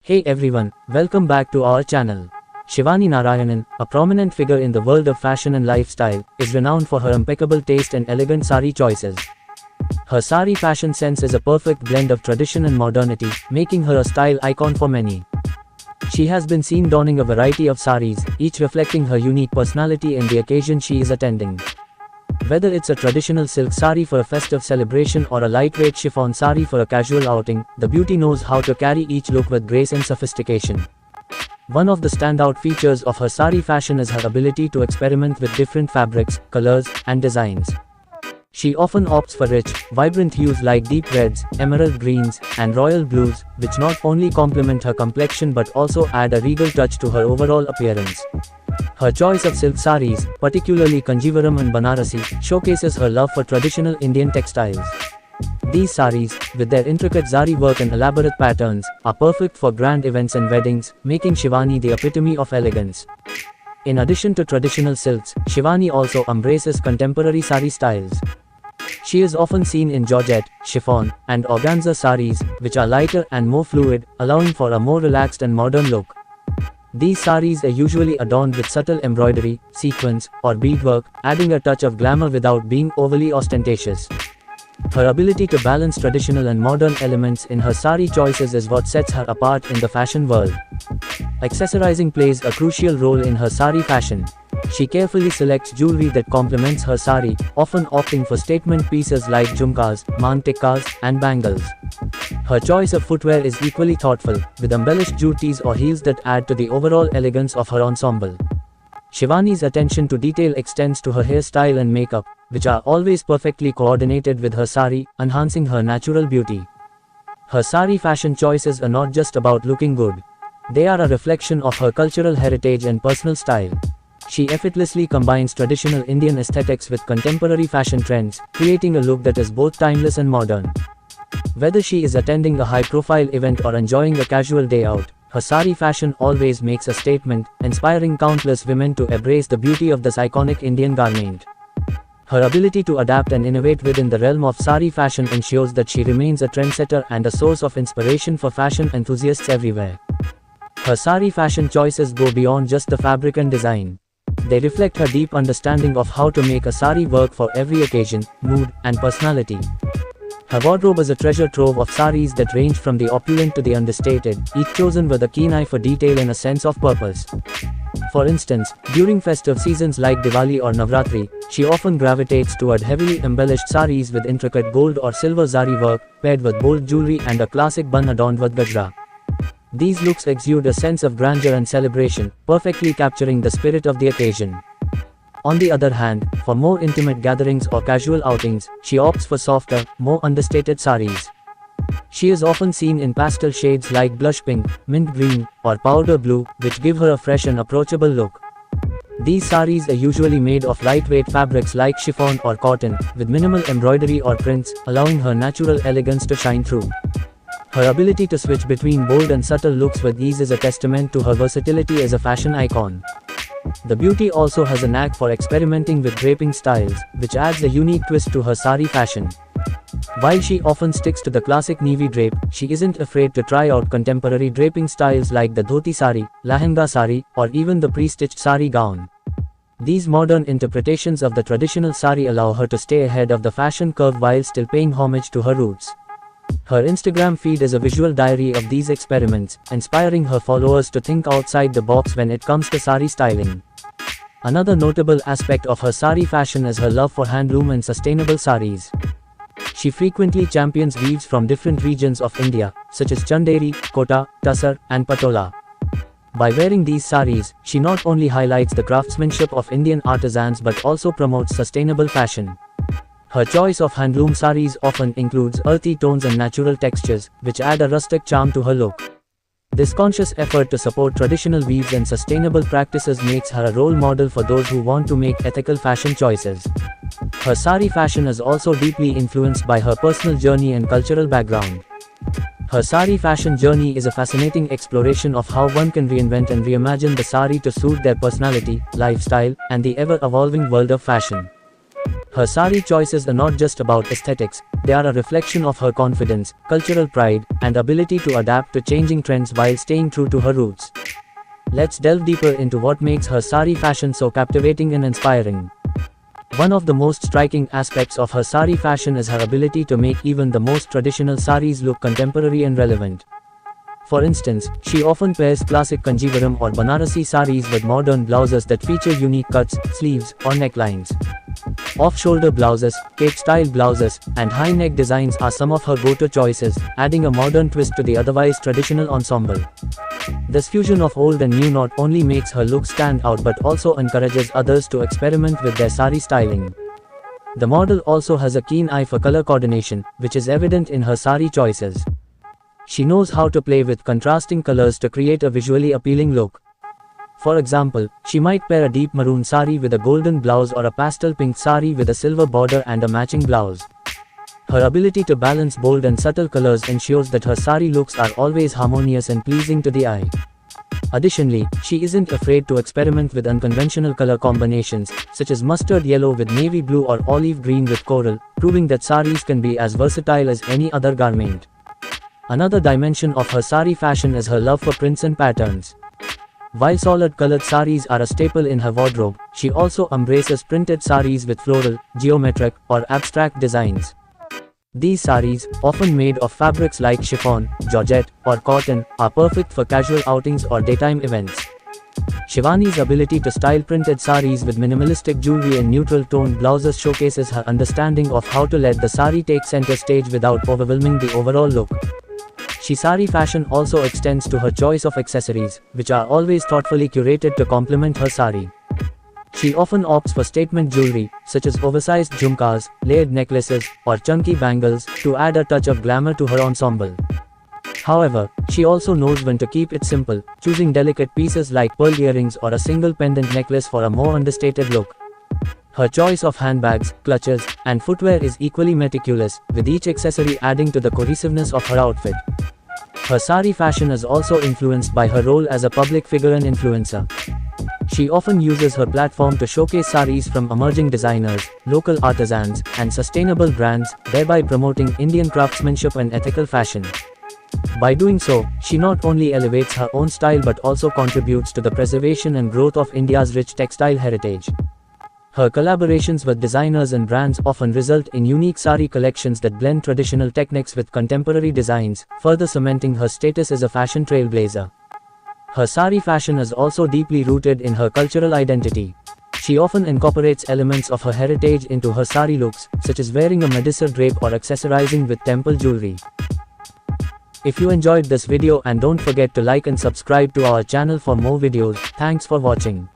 Hey everyone, welcome back to our channel. Shivani Narayanan, a prominent figure in the world of fashion and lifestyle, is renowned for her impeccable taste and elegant sari choices. Her sari fashion sense is a perfect blend of tradition and modernity, making her a style icon for many. She has been seen donning a variety of saris, each reflecting her unique personality and the occasion she is attending. Whether it's a traditional silk sari for a festive celebration or a lightweight chiffon sari for a casual outing, the beauty knows how to carry each look with grace and sophistication. One of the standout features of her sari fashion is her ability to experiment with different fabrics, colors, and designs. She often opts for rich, vibrant hues like deep reds, emerald greens, and royal blues, which not only complement her complexion but also add a regal touch to her overall appearance. Her choice of silk saris, particularly Kanjivaram and Banarasi, showcases her love for traditional Indian textiles. These saris, with their intricate zari work and elaborate patterns, are perfect for grand events and weddings, making Shivani the epitome of elegance. In addition to traditional silks, Shivani also embraces contemporary sari styles. She is often seen in georgette, chiffon, and organza saris, which are lighter and more fluid, allowing for a more relaxed and modern look. These saris are usually adorned with subtle embroidery, sequins, or beadwork, adding a touch of glamour without being overly ostentatious. Her ability to balance traditional and modern elements in her sari choices is what sets her apart in the fashion world. Accessorizing plays a crucial role in her sari fashion. She carefully selects jewelry that complements her sari, often opting for statement pieces like jhumkas, mantikkas, and bangles. Her choice of footwear is equally thoughtful, with embellished jutis or heels that add to the overall elegance of her ensemble. Shivani's attention to detail extends to her hairstyle and makeup, which are always perfectly coordinated with her sari, enhancing her natural beauty. Her sari fashion choices are not just about looking good. They are a reflection of her cultural heritage and personal style. She effortlessly combines traditional Indian aesthetics with contemporary fashion trends, creating a look that is both timeless and modern. Whether she is attending a high-profile event or enjoying a casual day out, her sari fashion always makes a statement, inspiring countless women to embrace the beauty of this iconic Indian garment. Her ability to adapt and innovate within the realm of sari fashion ensures that she remains a trendsetter and a source of inspiration for fashion enthusiasts everywhere. Her sari fashion choices go beyond just the fabric and design. They reflect her deep understanding of how to make a sari work for every occasion, mood, and personality. Her wardrobe is a treasure trove of saris that range from the opulent to the understated, each chosen with a keen eye for detail and a sense of purpose. For instance, during festive seasons like Diwali or Navratri, she often gravitates toward heavily embellished saris with intricate gold or silver zari work, paired with bold jewelry and a classic bun adorned with gajra. These looks exude a sense of grandeur and celebration, perfectly capturing the spirit of the occasion. On the other hand, for more intimate gatherings or casual outings, she opts for softer, more understated saris. She is often seen in pastel shades like blush pink, mint green, or powder blue, which give her a fresh and approachable look. These saris are usually made of lightweight fabrics like chiffon or cotton, with minimal embroidery or prints, allowing her natural elegance to shine through. Her ability to switch between bold and subtle looks with ease is a testament to her versatility as a fashion icon. The beauty also has a knack for experimenting with draping styles, which adds a unique twist to her sari fashion. While she often sticks to the classic navy drape, she isn't afraid to try out contemporary draping styles like the dhoti sari, lehenga sari, or even the pre-stitched sari gown. These modern interpretations of the traditional sari allow her to stay ahead of the fashion curve while still paying homage to her roots. Her Instagram feed is a visual diary of these experiments, inspiring her followers to think outside the box when it comes to sari styling. Another notable aspect of her sari fashion is her love for handloom and sustainable saris. She frequently champions weaves from different regions of India, such as Chanderi, Kota, Tussar, and Patola. By wearing these saris, she not only highlights the craftsmanship of Indian artisans but also promotes sustainable fashion. Her choice of handloom saris often includes earthy tones and natural textures, which add a rustic charm to her look. This conscious effort to support traditional weaves and sustainable practices makes her a role model for those who want to make ethical fashion choices. Her sari fashion is also deeply influenced by her personal journey and cultural background. Her sari fashion journey is a fascinating exploration of how one can reinvent and reimagine the sari to suit their personality, lifestyle, and the ever-evolving world of fashion. Her sari choices are not just about aesthetics, They are a reflection of her confidence, cultural pride, and ability to adapt to changing trends while staying true to her roots. Let's delve deeper into what makes her sari fashion so captivating and inspiring. One of the most striking aspects of her sari fashion is her ability to make even the most traditional saris look contemporary and relevant. For instance, she often pairs classic Kanjivaram or Banarasi saris with modern blouses that feature unique cuts, sleeves, or necklines. Off-shoulder blouses, cape-style blouses, and high-neck designs are some of her go-to choices, adding a modern twist to the otherwise traditional ensemble. This fusion of old and new not only makes her look stand out but also encourages others to experiment with their sari styling. The model also has a keen eye for color coordination, which is evident in her sari choices. She knows how to play with contrasting colors to create a visually appealing look. For example, she might pair a deep maroon sari with a golden blouse or a pastel pink sari with a silver border and a matching blouse. Her ability to balance bold and subtle colors ensures that her sari looks are always harmonious and pleasing to the eye. Additionally, she isn't afraid to experiment with unconventional color combinations, such as mustard yellow with navy blue or olive green with coral, proving that saris can be as versatile as any other garment. Another dimension of her sari fashion is her love for prints and patterns. While solid-colored saris are a staple in her wardrobe, she also embraces printed saris with floral, geometric, or abstract designs. These saris, often made of fabrics like chiffon, georgette, or cotton, are perfect for casual outings or daytime events. Shivani's ability to style printed saris with minimalistic jewelry and neutral-toned blouses showcases her understanding of how to let the sari take center stage without overwhelming the overall look. Sari fashion also extends to her choice of accessories, which are always thoughtfully curated to complement her sari. She often opts for statement jewelry, such as oversized jhumkas, layered necklaces, or chunky bangles, to add a touch of glamour to her ensemble. However, she also knows when to keep it simple, choosing delicate pieces like pearl earrings or a single pendant necklace for a more understated look. Her choice of handbags, clutches, and footwear is equally meticulous, with each accessory adding to the cohesiveness of her outfit. Her sari fashion is also influenced by her role as a public figure and influencer. She often uses her platform to showcase saris from emerging designers, local artisans, and sustainable brands, thereby promoting Indian craftsmanship and ethical fashion. By doing so, she not only elevates her own style but also contributes to the preservation and growth of India's rich textile heritage. Her collaborations with designers and brands often result in unique sari collections that blend traditional techniques with contemporary designs, further cementing her status as a fashion trailblazer. Her sari fashion is also deeply rooted in her cultural identity. She often incorporates elements of her heritage into her sari looks, such as wearing a Madisar drape or accessorizing with temple jewelry. If you enjoyed this video, and don't forget to like and subscribe to our channel for more videos. Thanks for watching.